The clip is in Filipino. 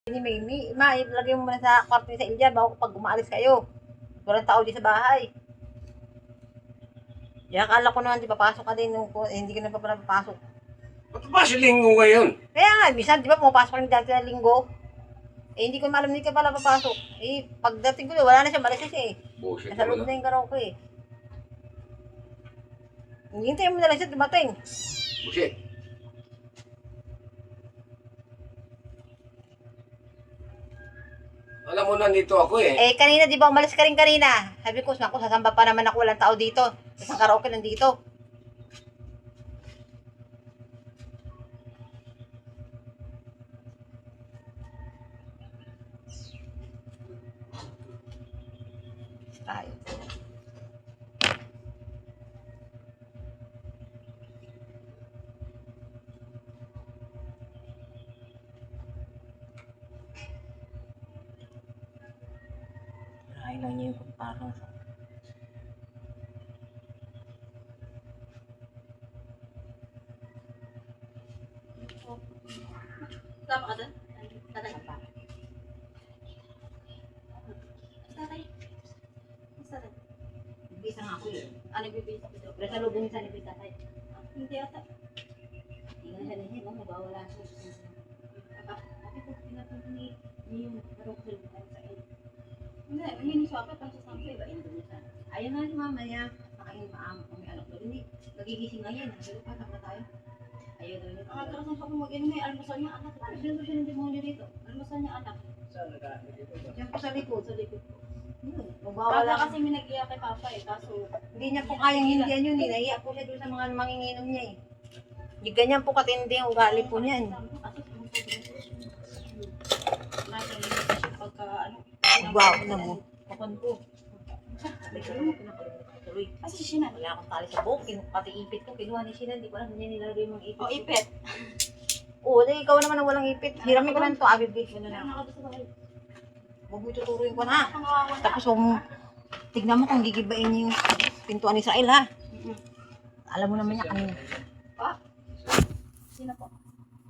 Ni Mimi, ilagay mo muna sa kwarto ni sa Ilya bago pag umaalis kayo. Walang tao di sa bahay. Kaya akala ko naman, di papasok ka din nung hindi ka na pa pala papasok. Ba't ba si Linggo ngayon? Kaya nga, minsan, di ba pumapasok ka rin dati na linggo? Hindi ko malam, hindi ka pala papasok. Pagdating ko, wala na siya, malis na siya Bullshit nasa loob naman. na yung karaoke Hintayin mo na lang siya dumating. Bullshit. Alam mo, nandito ako Kanina, di ba, umalis ka rin kanina. Sabi ko, naku, sasamba pa naman ako, walang tao dito. Isang karaoke nandito. Tayo. Ayaw niya yung parang Tama ka doon? Tatay. Tatay. Tatay. bisa nga ako eh. Nagbibisa ko daw. Pero sa loob ng isa ni tatay. Hindi ata. Tingnan siya niya, no? Mabawala siya. Sabi ko, pinapunta ni yung karaoke sa iyo. Hindi, hindi siya ako. Pang sasampi. Ayun na si mamaya, nakain maam kung may anak doon. Hindi, nagigising na yan. Pero patak na tayo. Ayaw daw niya. Ang atrasan siya kung mag-inom may almusal niya anak. Sino siya ng demonyo dito? Almusal niya anak. Diyan po sa likod. Sa likod ko. Mabawala Baka siya. kasi may nag-iyak kay Papa kaso Hindi niya po kayang hindihan yun eh. Nahiya po siya doon sa mga manginginom niya eh. Hindi ganyan po katindi ang ugali po niyan. Kasi nasa limitasyon pagka ano. Wow, nabo. Kapon po. Sabi ko, pinakalimutan tuloy. Kasi siya Wala akong tali sa buhok. Pati ipit ko, kinuha ni Sinan. Hindi ko alam niya nilalagay yung ipit. O ipit. Oo, di ikaw naman ang walang ipit. Hiramin ko lang ito, Abib. Ano na. Ano ka sa bahay? Huwag mo tuturuin ko na. Pangawan. Tapos tignan mo kung gigibain niyo yung pintuan ni Israel ha. Alam mo naman niya kanina. Pa? Sino po?